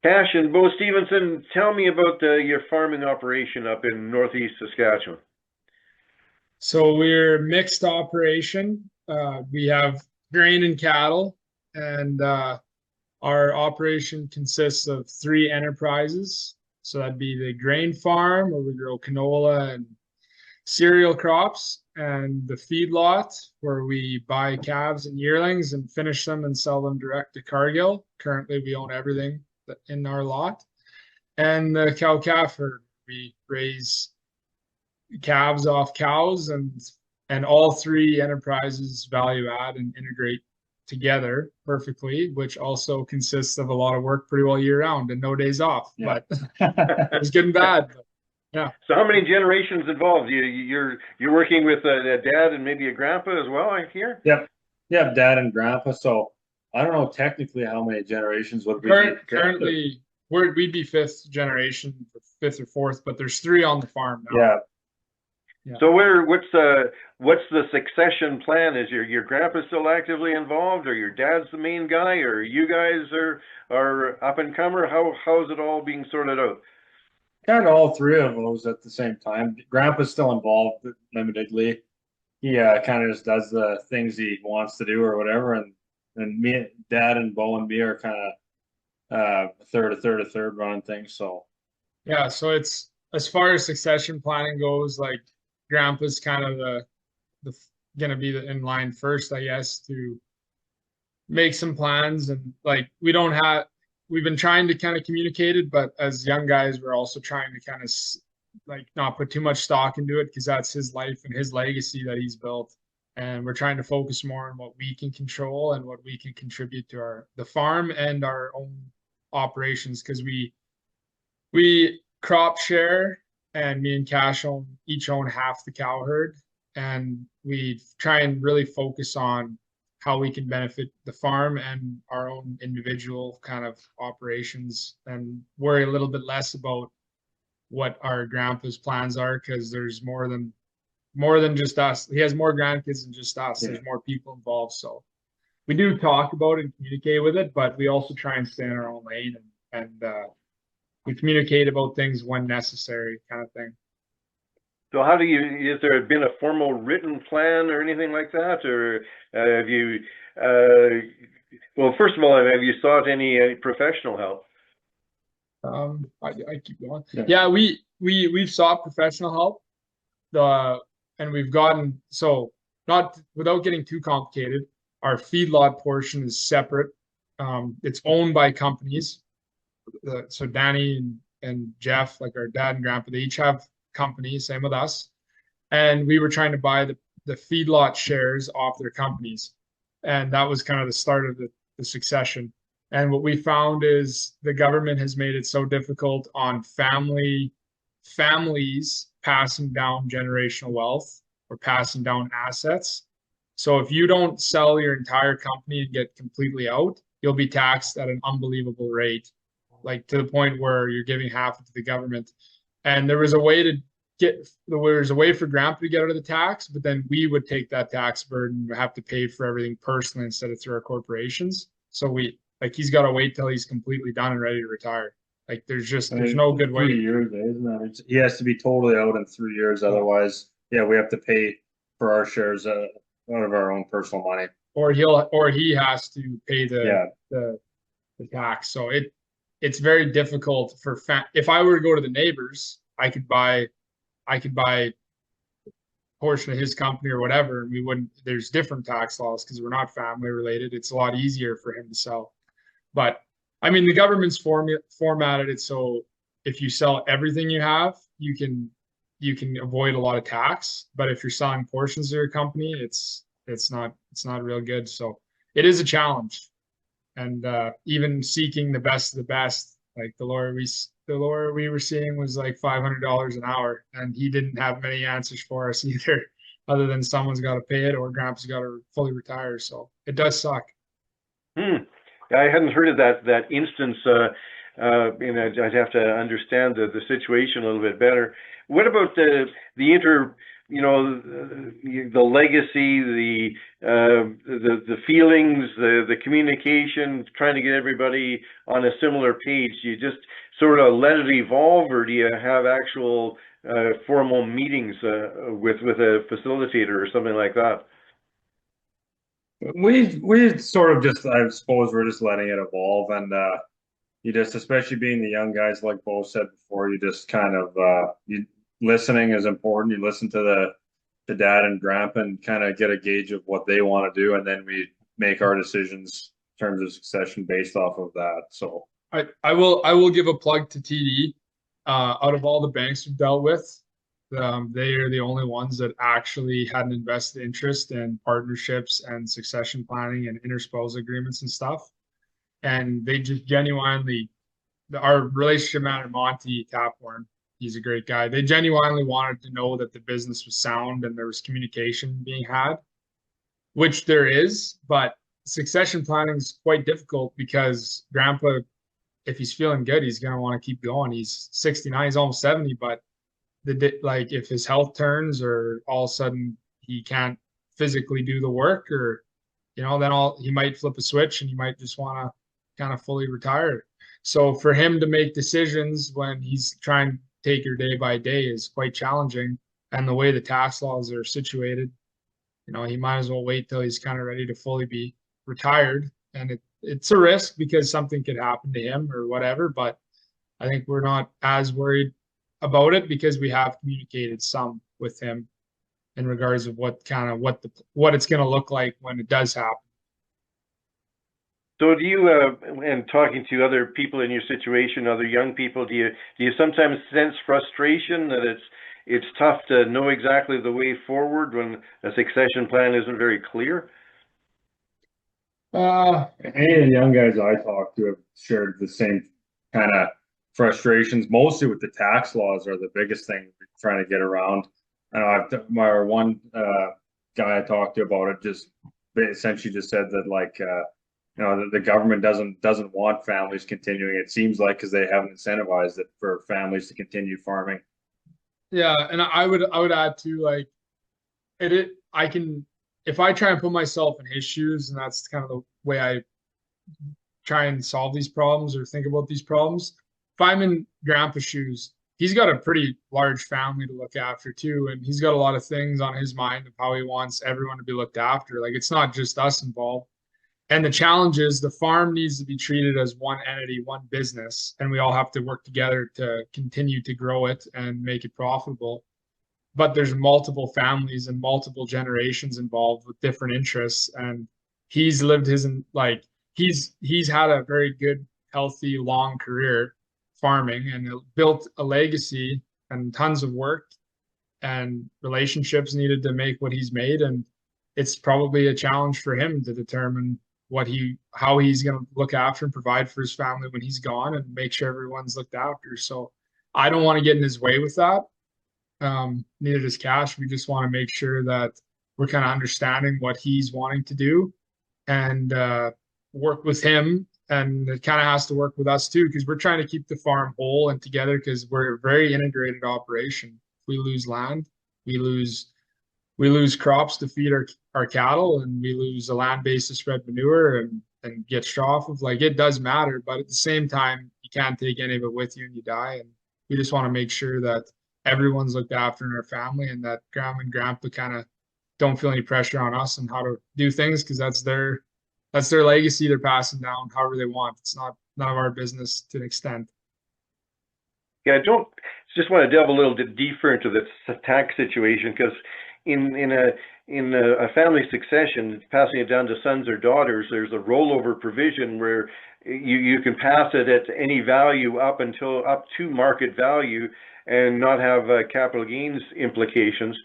Cash and Beau Stevenson, tell me about your farming operation up in northeast Saskatchewan. So we're mixed operation. We have grain and cattle, and our operation consists of three enterprises. So that'd be the grain farm, where we grow canola and cereal crops, and the feedlot, where we buy calves and yearlings and finish them and sell them direct to Cargill. Currently, we own everything in our lot, and the cow-calf herd. We raise calves off cows, and all three enterprises value add and integrate together perfectly, which also consists of a lot of work pretty well year round and no days off. Yeah. But there's good and bad. But yeah. So how many generations involved? You're working with a dad and maybe a grandpa as well, I hear? Yep. Yep. Dad and grandpa. So I don't know technically how many generations would we be. Currently, we'd be fifth generation, fifth or fourth, but there's three on the farm now. Yeah. Yeah. So what's the succession plan? Is your grandpa still actively involved, or your dad's the main guy, or you guys are up and comer? How's it all being sorted out? Kind of all three of those at the same time. Grandpa's still involved limitedly. He kind of just does the things he wants to do or whatever, and me, Dad, and Beau and me are kind of a third running things. So Yeah, so it's as far as succession planning goes, like grandpa's kind of the gonna be in line first, I guess, to make some plans. And like we've been trying to kind of communicate it, but as young guys, we're also trying to kind of like not put too much stock into it, because that's his life and his legacy that he's built. And we're trying to focus more on what we can control and what we can contribute to the farm and our own operations, because we crop share, and me and Cash each own half the cow herd, and we try and really focus on how we can benefit the farm and our own individual kind of operations, and worry a little bit less about what our grandpa's plans are, because there's more than just us. He has more grandkids than just us. yeah. There's more people involved. So we do talk about it and communicate with it, but we also try and stay in our own lane, and we communicate about things when necessary, kind of thing. So has there been a formal written plan or anything like that, or have you? Well, first of all, have you sought any professional help? I keep going. Yeah. Yeah, we've sought professional help. The and we've gotten, so, not without getting too complicated, our feedlot portion is separate. It's owned by companies. So Danny and Jeff, like our dad and grandpa, they each have companies, same with us. And we were trying to buy the feedlot shares off their companies. And that was kind of the start of the succession. And what we found is the government has made it so difficult on families passing down generational wealth or passing down assets. So if you don't sell your entire company and get completely out, you'll be taxed at an unbelievable rate, like to the point where you're giving half to the government. And there was a way for grandpa to get out of the tax, but then we would take that tax burden, have to pay for everything personally instead of through our corporations. So he's got to wait till he's completely done and ready to retire. Like there's no good way. 3 years, isn't that? He has to be totally out in 3 years. Otherwise, yeah, we have to pay for our shares out of our own personal money. Or he has to pay the tax. So it's very difficult for if I were to go to the neighbors, I could buy a portion of his company or whatever, and we wouldn't. There's different tax laws because we're not family related. It's a lot easier for him to sell. But I mean, the government's formatted it so if you sell everything you have, you can avoid a lot of tax. But if you're selling portions of your company, it's not real good. So it is a challenge. And even seeking the best of the best, like the lawyer we were seeing was like $500 an hour, and he didn't have many answers for us either, other than someone's got to pay it or grandpa's got to fully retire. So it does suck. I hadn't heard of that instance. I'd have to understand the situation a little bit better. What about the the legacy, the feelings, the communication, trying to get everybody on a similar page? Do you just sort of let it evolve, or do you have actual formal meetings with a facilitator or something like that? We sort of just, I suppose we're just letting it evolve, and you just, especially being the young guys, like Beau said before, you just kind of listening is important. You listen to the dad and grandpa and kind of get a gauge of what they want to do, and then we make our decisions in terms of succession based off of that. So I will give a plug to TD. Out of all the banks we've dealt with, they are the only ones that actually had an invested interest in partnerships and succession planning and interspousal agreements and stuff. And they just genuinely, our relationship manager, Monty Taphorn, he's a great guy. They genuinely wanted to know that the business was sound and there was communication being had, which there is, but succession planning is quite difficult because grandpa, if he's feeling good, he's going to want to keep going. He's 69, he's almost 70, but like if his health turns or all of a sudden he can't physically do the work, or then he might flip a switch and he might just want to kind of fully retire. So for him to make decisions when he's trying to take her day by day is quite challenging. And the way the tax laws are situated, he might as well wait till he's kind of ready to fully be retired. And it's a risk because something could happen to him or whatever, but I think we're not as worried about it because we have communicated some with him in regards of what it's going to look like when it does happen. So do you, and talking to other people in your situation, other young people, do you sometimes sense frustration that it's tough to know exactly the way forward when a succession plan isn't very clear? Any of the young guys I talked to have shared the same kind of frustrations, mostly with the tax laws are the biggest thing we're trying to get around. I know my one guy I talked to about it just essentially just said that the government doesn't want families continuing. It seems like because they haven't incentivized it for families to continue farming. Yeah, and I would add to if I try and put myself in his shoes, and that's kind of the way I try and solve these problems or think about these problems. If I'm in grandpa's shoes, he's got a pretty large family to look after too, and he's got a lot of things on his mind of how he wants everyone to be looked after. Like it's not just us involved. And the challenge is the farm needs to be treated as one entity, one business, and we all have to work together to continue to grow it and make it profitable. But there's multiple families and multiple generations involved with different interests, and he's lived he's had a very good, healthy, long career farming and built a legacy and tons of work and relationships needed to make what he's made. And it's probably a challenge for him to determine how he's going to look after and provide for his family when he's gone and make sure everyone's looked after. So I don't want to get in his way with that. Neither does Cashe. We just want to make sure that we're kind of understanding what he's wanting to do and work with him. And it kind of has to work with us too, because we're trying to keep the farm whole and together because we're a very integrated operation. If we lose land, we lose crops to feed our cattle, and we lose a land base to spread manure and get straw off of. Like it does matter, but at the same time, you can't take any of it with you and you die. And we just want to make sure that everyone's looked after in our family and that grandma and grandpa kind of don't feel any pressure on us and how to do things because that's their legacy they're passing down however they want. It's none of our business to an extent. Yeah, I just want to delve a little bit deeper into this tax situation because in a family succession, passing it down to sons or daughters, there's a rollover provision where you can pass it at any value up to market value and not have capital gains implications.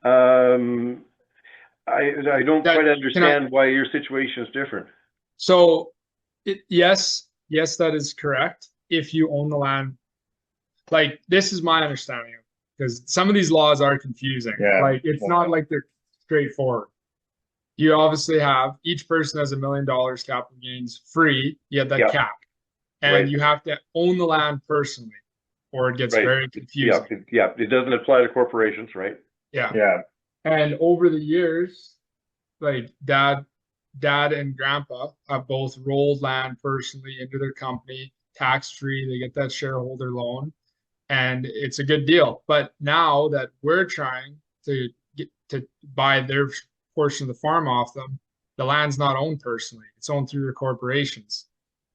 I don't quite understand why your situation is different. So, yes, that is correct. If you own the land, like this is my understanding of it, because some of these laws are confusing. Yeah. Like it's not like they're straightforward. You obviously have each person has $1 million capital gains free. You have that cap, and you have to own the land personally, or it gets very confusing. Yeah, it doesn't apply to corporations, right? Yeah. Yeah. And over the years, like dad and grandpa have both rolled land personally into their company, tax free. They get that shareholder loan, and it's a good deal. But now that we're trying to get to buy their portion of the farm off them, the land's not owned personally. It's owned through their corporations.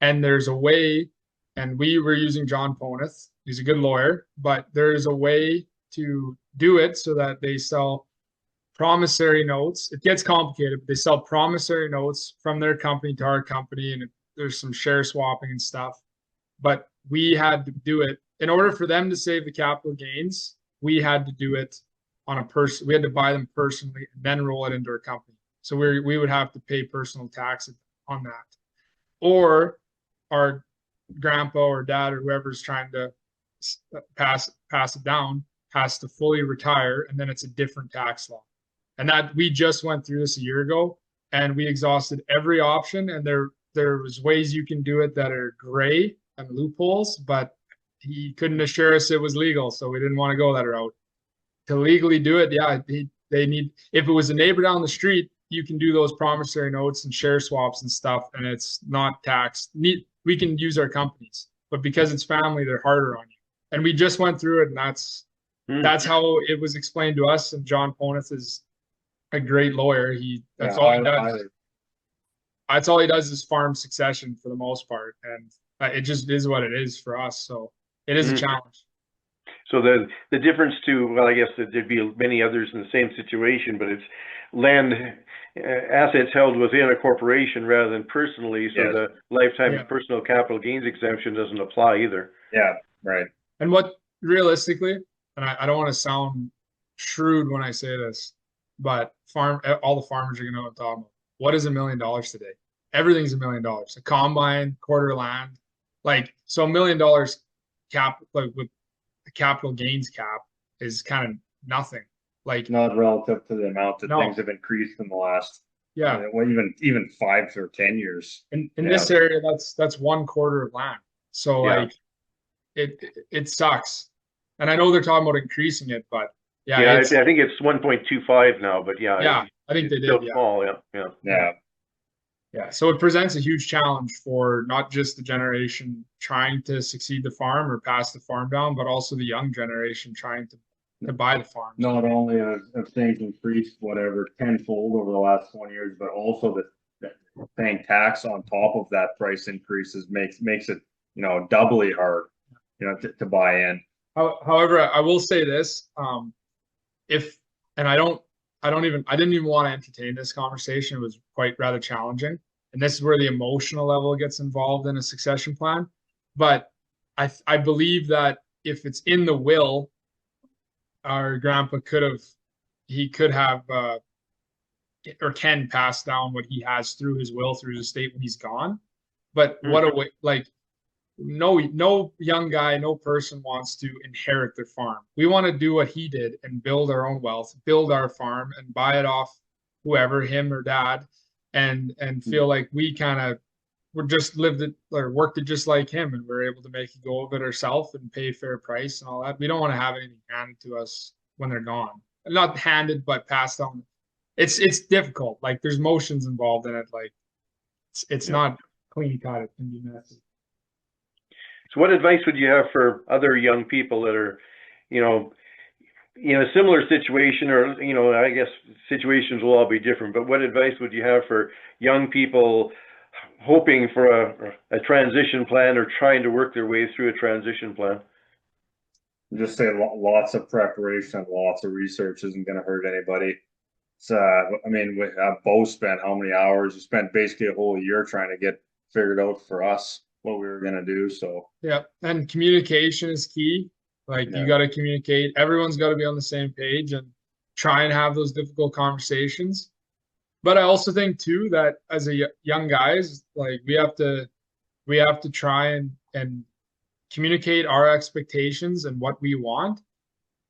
And there's a way, and we were using John Poneth. He's a good lawyer, but there's a way to do it so that they sell promissory notes. It gets complicated, but they sell promissory notes from their company to our company, and there's some share swapping and stuff. But we had to do it in order for them to save the capital gains. We had to do it on a person. We had to buy them personally and then roll it into our company. So we would have to pay personal tax on that, or our grandpa or dad or whoever's trying to pass it down has to fully retire, and then it's a different tax law. And that we just went through this a year ago, and we exhausted every option. And there was ways you can do it that are gray and loopholes, but he couldn't assure us it was legal, so we didn't want to go that route. To legally do it, yeah, they need. If it was a neighbor down the street, you can do those promissory notes and share swaps and stuff, and it's not taxed. We can use our companies, but because it's family, they're harder on you. And we just went through it, and that's how it was explained to us. And John Poneth is a great lawyer. That's all he does. That's all he does is farm succession for the most part, and it just is what it is for us. So it is a challenge. So the difference well, I guess that there'd be many others in the same situation, but it's land assets held within a corporation rather than personally. So Yes. the lifetime personal capital gains exemption doesn't apply either. Yeah, right. And what realistically, and I don't want to sound shrewd when I say this, but all the farmers are going to know what I'm talking about. What is $1 million today? Everything's $1 million. A combine, quarter land, so $1 million cap, with the capital gains cap, is kind of nothing. Not relative to the amount that things have increased in the last, well, even 5 or 10 years. In this area, that's 1/4 of land. So it sucks. And I know they're talking about increasing it, but I think it's 1.25 now, but I think they did. Still small, Yeah, so it presents a huge challenge for not just the generation trying to succeed the farm or pass the farm down, but also the young generation trying to buy the farm. Not only have things increased, whatever, tenfold over the last 20 years, but also that paying tax on top of that price increases makes it, doubly hard, to buy in. However, I will say this, I didn't even want to entertain this conversation. It was rather challenging. And this is where the emotional level gets involved in a succession plan. But I believe that if it's in the will, our grandpa could have or can pass down what he has through his will, through his estate when he's gone. But what a way, no young guy, no person wants to inherit their farm. We want to do what he did and build our own wealth, build our farm and buy it off whoever, him or dad, and feel like we just lived it or worked it just like him, and we're able to make a go of it ourselves and pay fair price and all that. We don't want to have anything handed to us when they're gone. Not handed, but passed on. It's difficult. There's motions involved in it. It's not clean cut. It can be messy. So what advice would you have for other young people that are, in a similar situation, or, I guess situations will all be different, but what advice would you have for young people hoping for a transition plan or trying to work their way through a transition plan? Just say lots of preparation, lots of research isn't going to hurt anybody. We have Beau spent how many hours? We spent basically a whole year trying to get figured out for us what we were going to do. So and communication is key. You got to communicate. Everyone's got to be on the same page and try and have those difficult conversations. But I also think too that as a young guys, we have to try and communicate our expectations and what we want,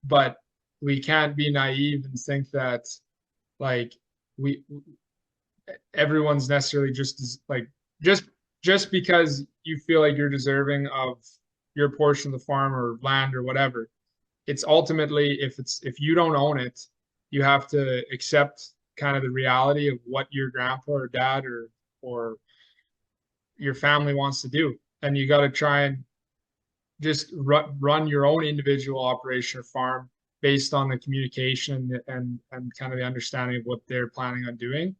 but we can't be naive and think that everyone's necessarily just because you feel like you're deserving of your portion of the farm or land or whatever. It's ultimately, if you don't own it you have to accept kind of the reality of what your grandpa or dad or your family wants to do. And you got to try and just run your own individual operation or farm based on the communication and kind of the understanding of what they're planning on doing.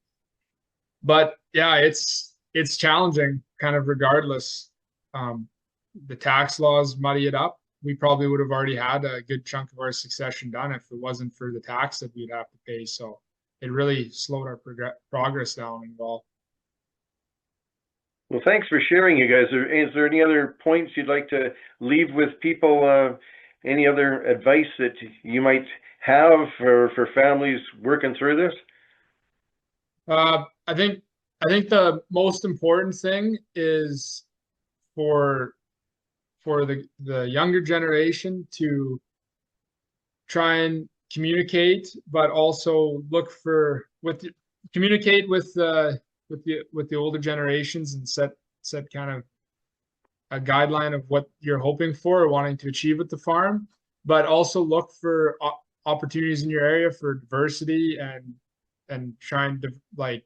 But yeah, it's challenging kind of regardless. The tax laws muddy it up. We probably would have already had a good chunk of our succession done if it wasn't for the tax that we'd have to pay. So it really slowed our progress down and all. Well, thanks for sharing, you guys. Is there any other points you'd like to leave with people? Any other advice that you might have for families working through this? I think the most important thing is for the younger generation to try and communicate, but also look for communicate with the older generations and set kind of a guideline of what you're hoping for or wanting to achieve with the farm, but also look for opportunities in your area for diversity and trying to like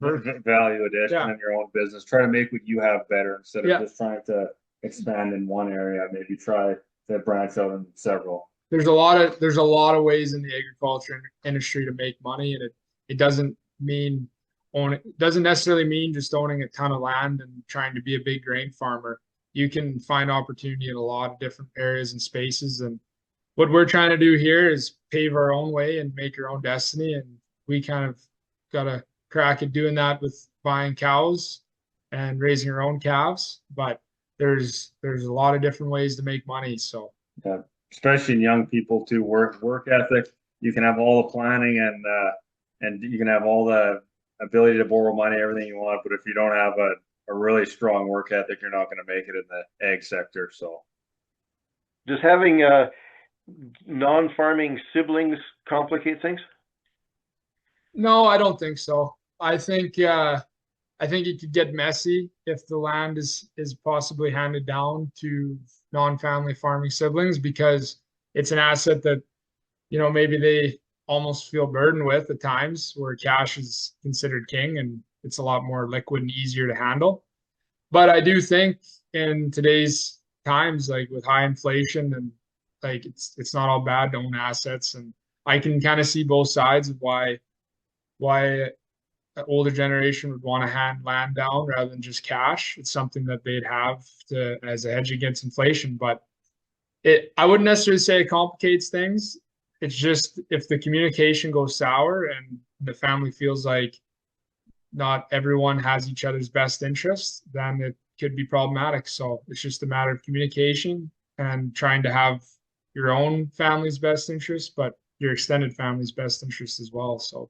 value addition in your own business. Try to make what you have better instead of just trying to expand in one area. Maybe try to branch out in several. There's a lot of ways in the agriculture industry to make money, and it doesn't necessarily mean just owning a ton of land and trying to be a big grain farmer. You can find opportunity in a lot of different areas and spaces. And what we're trying to do here is pave our own way and make our own destiny. And we kind of got a crack at doing that with buying cows and raising our own calves. But there's a lot of different ways to make money. So yeah, especially in young people too, work ethic. You can have all the planning and you can have all the ability to borrow money, everything you want, but if you don't have a really strong work ethic, you're not going to make it in the ag sector. So does having non-farming siblings complicate things? No, I don't think so. I think it could get messy if the land is possibly handed down to non-family farming siblings, because it's an asset that, maybe they almost feel burdened with at times, where cash is considered king and it's a lot more liquid and easier to handle. But I do think in today's times, like with high inflation and like it's not all bad to own assets. And I can kind of see both sides of why an older generation would want to hand land down rather than just cash. It's something that they'd have to as a hedge against inflation. But I wouldn't necessarily say it complicates things. It's just if the communication goes sour and the family feels like not everyone has each other's best interests, then it could be problematic. So it's just a matter of communication and trying to have your own family's best interests, but your extended family's best interests as well. So